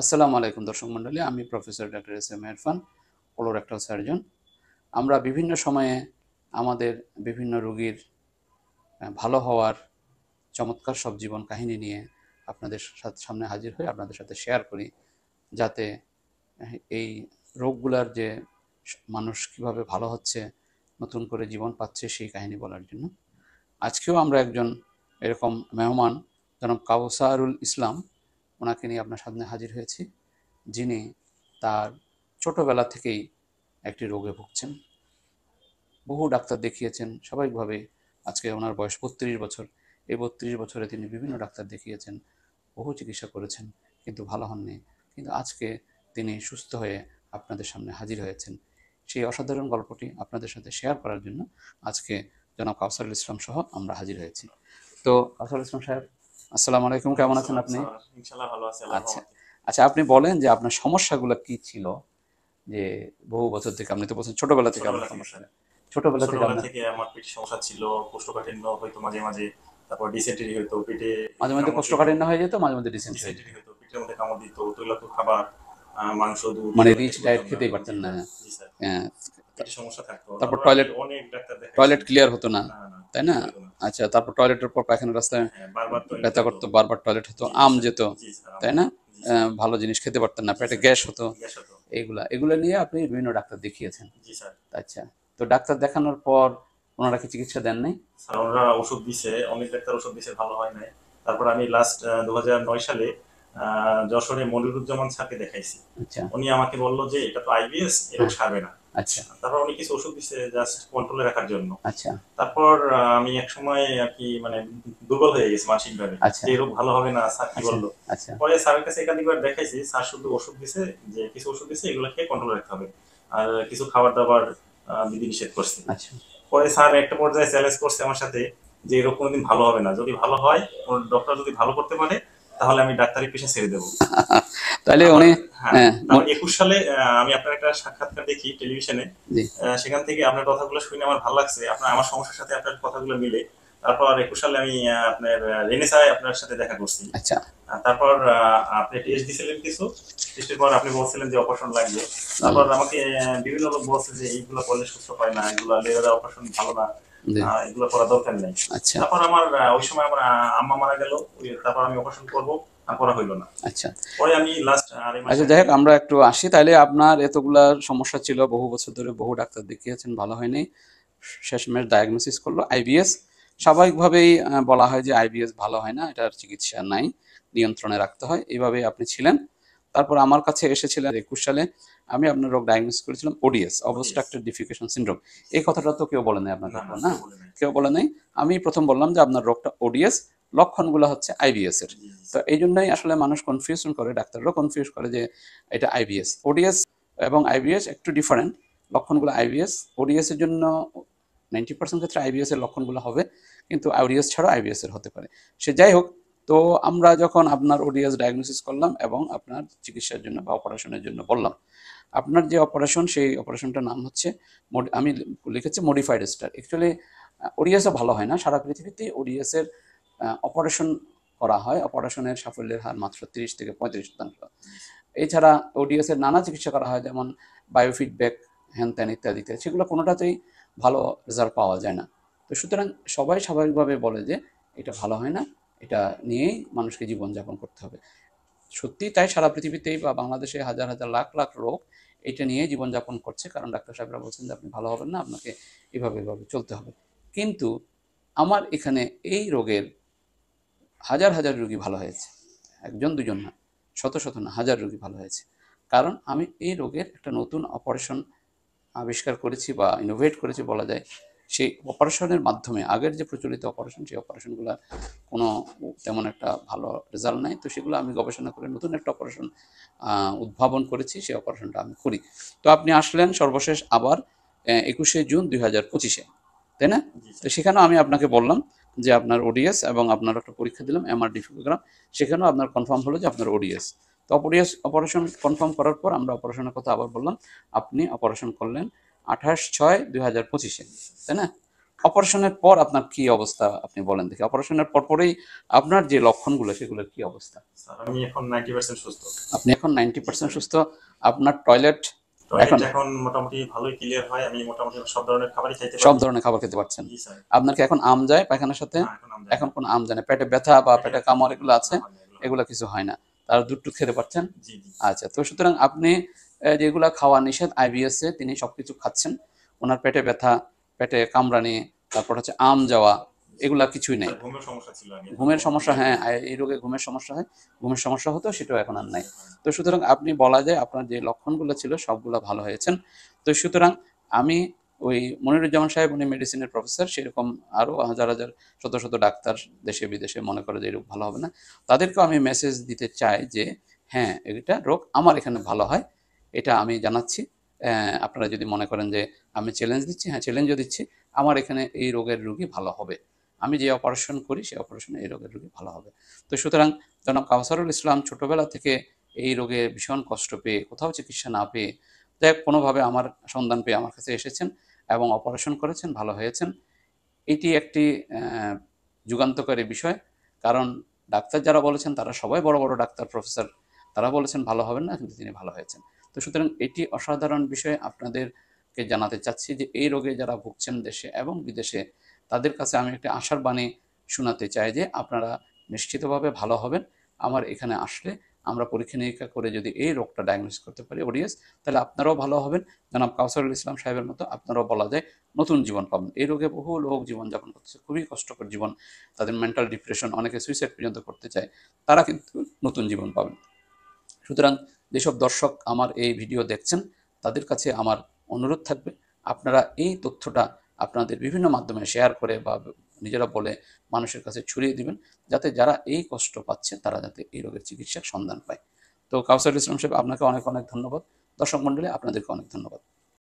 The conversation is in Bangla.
আসসালামু আলাইকুম দর্শক মণ্ডলী, আমি professor doctor S M Irfan, colorectal surgeon. আমরা বিভিন্ন সময়ে আমাদের বিভিন্ন রোগীর ভালো হওয়ার চমৎকার সব জীবন কাহিনী নিয়ে আপনাদের সামনে হাজির হয়ে আপনাদের সাথে শেয়ার করি, যাতে এই রোগগুলার যে মানুষ কিভাবে ভালো হচ্ছে, নতুন করে জীবন পাচ্ছে, সেই কাহিনী বলার জন্য আজকেও আমরা একজন এরকম মেহমান জনাব কাউসারুল ইসলাম, ওনাকে নিয়ে আপনার সামনে হাজির হয়েছি, যিনি তার ছোটবেলা থেকেই একটি রোগে ভুগছেন। বহু ডাক্তার দেখিয়েছেন স্বাভাবিকভাবে। আজকে ওনার বয়স ৩২ বছর। এই ৩২ বছরে তিনি বিভিন্ন ডাক্তার দেখিয়েছেন, বহু চিকিৎসা করেছেন, কিন্তু ভালো হননি। কিন্তু আজকে তিনি সুস্থ হয়ে আপনাদের সামনে হাজির হয়েছেন। সেই অসাধারণ গল্পটি আপনাদের সাথে শেয়ার করার জন্য আজকে জনাব কাউসারুল ইসলাম সহ আমরা হাজির হয়েছি। তো কাউসারুল ইসলাম সাহেব, আসসালামু আলাইকুম, কেমন আছেন আপনি? ইনশাআল্লাহ ভালো আছি, আল্লাহর আচ্ছা রহমতে। আচ্ছা, আপনি বলেন যে আপনার সমস্যাগুলো কি ছিল, যে বহু বছর থেকে, আপনি তো বলছেন ছোটবেলা থেকে আপনার ছোটবেলা থেকে সমস্যা, স্যার, ছোটবেলা থেকে ছোটবেলা আপনার থেকে আমার পেটের সমস্যা ছিল, কোষ্ঠকাঠিন্য হয়তো মাঝে মাঝে, তারপর ডিসেন্টারি হয়তো, পেটে মাঝে মধ্যে কামড় দিত, কোষ্ঠকাঠিন্য হয়ে যেত, মাঝে মধ্যে ডিসেন্ট্রি হয়ে যেত, ডিসেন্টারি হয়তো, পেটের মধ্যে কামড় দিত, তৈলাক্ত খাবার, মাংস দুধ মানে এগুলো রিচ খেতে ডায়েট পারতাম না। খেতেই জি পারতেন না। স্যার, জি স্যার, হ্যাঁ, পেটে সমস্যা থাকতো। তারপর তারপর আমি টয়লেট অনেক ডাক্তার দেখাইছি। টয়লেট ক্লিয়ার হতো না, না না, তাই না? ক্লিয়ার হতো না। আচ্ছা, তারপর টয়লেটের পর পায়খানা রাস্তায় হ্যাঁ, বারবার টয়লেট ব্যথা যেত। করতো, বারবার টয়লেট হতো, জি জি আম স্যার, যেত, জি স্যার, তাই না? জি স্যার, ভালো জিনিস খেতে পারতেন না, জি পেটে স্যার, গ্যাস হতো। গ্যাস হতো। এগুলো নিয়ে আপনি বিভিন্ন ডাক্তার দেখিয়েছেন। জি স্যার। আচ্ছা, তো ডাক্তার দেখানোর পর ওনারা কি চিকিৎসা দেন নাই? স্যার ওনারা ওষুধ দিছে, অনেক ডাক্তার ওষুধ দিছে, ভালো হয় নাই। তারপর আমি লাস্ট 2009 সালে যশোরে মনিরুজ্জামান স্যারকে দেখাইছি। আচ্ছা। উনি আমাকে বললো যে এটা তো আইবিএস, এ রোগ হ্যাঁ। সারবে না। আচ্ছা। তারপর উনি কিছু ওষুধ দিছে জাস্ট কন্ট্রোলে রাখার জন্য। আচ্ছা। তারপর আমি এক সময় আর কি মানে দুর্বল হয়ে গেছি মানসিক ভাবে, আচ্ছা। যে এই রোগ ভালো হবে না, স্যার কি আচ্ছা। বললো। আচ্ছা। পরে স্যারের কাছে একাধিকবার দেখাইছি, স্যার শুধু ওষুধ দিছে, যে কিছু ওষুধ দিছে এগুলো খেয়ে কন্ট্রোল রাখতে হবে, আর কিছু খাবার দাবার বিধিনিষেধ করছে। আচ্ছা। পরে স্যার একটা পর্যায়ে চ্যালেঞ্জ করছে আমার সাথে যে এরকম কোনোদিন ভালো হবে না, যদি ভালো হয়, কোন ডক্টর যদি ভালো করতে পারে, তাহলে আমি ডাক্তারি পেশা ছেড়ে দেবো। তাহলে আবার উনি হ্যাঁ, হ্যাঁ, তারপর 21 সালে আমি আপনার একটা সাক্ষাৎকার দেখি টেলিভিশনে। জি। সেখান থেকে আপনার কথাগুলো শুনে আমার ভালো লাগছে, আপনার আমার সমস্যার সাথে আপনার কথাগুলো মিলে। তারপর 21 সালে আমি আপনার রেনেসায় আপনার সাথে দেখা করছি। আচ্ছা। তারপর আপনি টেস্ট দিয়েছিলেন কিছু, টেস্টের পর আপনি বলছিলেন যে অপারেশন লাগবে। জি। তারপর আমাকে বিভিন্ন লোক বলছে যে এইগুলো করলে সুস্থ হয় না, এগুলো লেজার অপারেশন ভালো না, জি। এগুলো করা দরকার নেই। আচ্ছা। তারপর আমার ওই সময় আমার আম্মা মারা গেল, তারপর আমি অপারেশন করবো, করা হইলো না। আচ্ছা। পরে আমি লাস্ট আড়াই মাস আচ্ছা, যাই আগে। হোক, আমরা একটু আসি তাইলে। আপনার এতগুলা সমস্যা ছিল, বহু বছর ধরে বহু ডাক্তার দেখিয়েছেন, ভালো হয়নি। শেষমেশ ডায়াগনোসিস করলো আইবিএস। স্বাভাবিকভাবেই বলা হয় যে আইবিএস ভালো হয় না, এটার চিকিৎসা নাই, নিয়ন্ত্রণে রাখতে হয়। এইভাবেই আপনি ছিলেন। তারপর আমার কাছে এসেছিলেন 21 সালে। আমি আপনার রোগ ডায়াগনোসিস করেছিলাম ওডিএস, অবস্ট্রাকটিভ ডিফিকেশন সিনড্রোম। এই কথাটা তো কেউ বলে নাই আপনাকে, না না, না? কেউ বলে নাই। কেউ বলে নাই। আমি প্রথম বললাম যে আপনার রোগটা ওডিএস, লক্ষণগুলো হচ্ছে আইবিএস এর। জি জি তো এই জন্যই আসলে মানুষ কনফিউশন করে, ডাক্তাররাও কনফিউজ করে যে এটা আইবিএস। ওডিএস এবং আইবিএস একটু ডিফারেন্ট। লক্ষণগুলো আইবিএস, ওডিএস এর জন্য 90% ক্ষেত্রে আইবিএস এর লক্ষণগুলো হবে, কিন্তু ওডিএস ছাড়াও আইবিএস এর হতে পারে। সে যাই হোক, তো আমরা যখন আপনার ওডিএস ডায়াগনোসিস করলাম এবং আপনার চিকিৎসার জন্য বা অপারেশনের জন্য বললাম, আপনার যে অপারেশন, সেই অপারেশনটার নাম হচ্ছে, আমি লিখেছি মডিফাইড স্টার। অ্যাকচুয়ালি ওডিএসও ভালো হয় না, সারা পৃথিবীতেই ওডিএস এর অপারেশন করা হয়। অপারেশনের সাফল্যের হার মাত্র 30 থেকে 35%। এছাড়া ওডিএস এর নানা চিকিৎসা করা হয়, যেমন বায়োফিডব্যাক, হ্যান ত্যান ইত্যাদিতে, সেগুলো কোনোটাতেই ভালো রেজাল্ট পাওয়া যায় না। তো সুতরাং সবাই স্বাভাবিকভাবে বলে যে এটা ভালো হয় না, এটা নিয়েই মানুষকে জীবনযাপন করতে হবে। সত্যি তাই, সারা পৃথিবীতেই বা বাংলাদেশে হাজার হাজার লাখ লাখ লোক এটা নিয়ে জীবনযাপন করছে, কারণ ডাক্তার সাহেবরা বলছেন যে আপনি ভালো হবেন না, আপনাকে এভাবে এভাবে চলতে হবে। কিন্তু আমার এখানে এই রোগের হাজার হাজার রোগী ভালো হয়েছে, একজন দুজন না, শত শত না, হাজার রোগী ভালো হয়েছে। কারণ আমি এই রোগের একটা নতুন অপারেশন আবিষ্কার করেছি বা ইনোভেট করেছি বলা যায়। সেই অপারেশনের মাধ্যমে আগের যে প্রচলিত অপারেশন, সেই অপারেশনগুলোর কোনো তেমন একটা ভালো রেজাল্ট নাই। তো সেগুলো আমি গবেষণা করে নতুন একটা অপারেশন উদ্ভাবন করেছি, সেই অপারেশনটা আমি করি। তো আপনি আসলেন সর্বশেষ আবার 21শে জুন 2025-এ, তাই না? জি তো স্যার। সেখানেও আমি আপনাকে বললাম যে আপনার ওডিএস, এবং আপনার একটা পরীক্ষা দিলাম এমআরডি ফিলোগ্রাম, সেখানেও আপনার কনফার্ম হলো যে আপনার ওডিএস। তো অপারেশন কনফার্ম করার পর আমরা অপারেশনের কথা আবার বললাম। আপনি অপারেশন করলেন 28/6/2025-এ, তাই না? অপারেশনের পর আপনার কি অবস্থা আপনি বলেন দেখি, অপারেশনের পরেই আপনার যে লক্ষণগুলো সেগুলোর কি অবস্থা? স্যার আমি এখন 90% সুস্থ। আপনি এখন 90% সুস্থ। আপনার টয়লেট টয়লেট এখন এখন মোটামুটি ভালোই ক্লিয়ার হয়, আমি মোটামুটি সব ধরনের খাবারই খাইতে সব পারি। ধরনের খাবার খেতে পারছেন। জি স্যার। আপনার কি এখন আম যায় পায়খানার সাথে? না এখন আমি যাই এখন না। কোনো আম যায় না। পেটে ব্যথা বা পেটে পেটে ব্যথা কামড় এগুলো আছে? না, হয় না, এগুলো হয় না। এগুলো কিছু হয় না। আর দুধ-টুধ খেতে পারছেন? জি জি। আচ্ছা, তো সুতরাং আপনি যেগুলা খাওয়া নিষেধ আইবিএস এ তিনি সবকিছু খাচ্ছেন। উনার পেটে ব্যথা, পেটে কামড়ানি, তারপর হচ্ছে আম যাওয়া, এগুলা কিছুই নেই। স্যার ঘুমের সমস্যা ছিল আগে, এখন ঘুমের ঘুম সমস্যা, ক্লিয়ার হ্যাঁ, হয়ে গেছে। এই রোগে ঘুমের সমস্যা হয়। ঘুমের সমস্যা হতো, সেটাও এখন আর নাই। সেটা হয় না। তো সুতরাং আপনি বলা যায় আপনার যে লক্ষণগুলো ছিল সবগুলা ভালো হয়েছেন। তো সুতরাং আমি ওই মনিরুজ্জামান সাহেব উনি মেডিসিনের প্রফেসর, সেরকম আরো হাজার হাজার শত শত ডাক্তার দেশে বিদেশে মনে করে যে এই রোগ ভালো হবে না। তাদেরকেও আমি মেসেজ দিতে চাই যে হ্যাঁ, এটা রোগ আমার এখানে ভালো হয়। এটা আমি জানাচ্ছি। আপনারা যদি মনে করেন যে আমি চ্যালেঞ্জ দিচ্ছি, হ্যাঁ চ্যালেঞ্জও দিচ্ছি। আমার এখানে এই রোগের রোগী ভালো হবে। আমি যে অপারেশন করি সেই অপারেশনে এই রোগের রোগী ভালো হবে। তো সুতরাং জনাব কাউসারুল ইসলাম ছোটবেলা থেকে এই রোগে ভীষণ কষ্ট পেয়ে, কোথাও চিকিৎসা না পেয়ে, যাই হোক কোনোভাবে আমার সন্ধান পেয়ে আমার কাছে এসেছেন এবং অপারেশন করেছেন, ভালো হয়েছেন। এটি একটি যুগান্তকারী বিষয়। কারণ ডাক্তার যারা বলেছেন তারা সবাই বড় বড় ডাক্তার, প্রফেসর। তারা বলেছেন ভালো হবেন না, কিন্তু তিনি ভালো হয়েছেন। তো সুতরাং এটি অসাধারণ বিষয়। আপনাদেরকে জানাতে চাচ্ছি যে এই রোগে যারা ভুগছেন দেশে এবং বিদেশে, তাদের কাছে আমি একটা আশার বাণী শোনাতে চাই যে আপনারা নিশ্চিতভাবে ভালো হবেন। আমার এখানে আসলে আমরা পরীক্ষা নিরীক্ষা করে যদি এই রোগটা ডায়াগনোস করতে পারি ওডিএস, তাহলে আপনারাও ভালো হবেন। জনাব কাউসারুল ইসলাম সাহেবের মতো আপনারাও বলা যায় নতুন জীবন পাবেন। এই রোগে বহু লোক জীবনযাপন করতেছে, খুবই কষ্টকর জীবন। তাদের মেন্টাল ডিপ্রেশন, অনেকে সুইসাইড পর্যন্ত করতে চায়। তারা কিন্তু নতুন জীবন পাবেন। সুতরাং যেসব দর্শক আমার এই ভিডিও দেখছেন, তাদের কাছে আমার অনুরোধ থাকবে আপনারা এই তথ্যটা আপনাদের বিভিন্ন মাধ্যমে শেয়ার করে বা নিজেরা বলে মানুষের কাছে ছড়িয়ে দিবেন, যাতে যারা এই কষ্ট পাচ্ছে তারা যাতে এই রোগের চিকিৎসার সন্ধান পায়। তো কাউসারুল ইসলাম সাহেব, আপনাকে অনেক অনেক ধন্যবাদ। দর্শক মণ্ডলী, আপনাদেরকে অনেক ধন্যবাদ।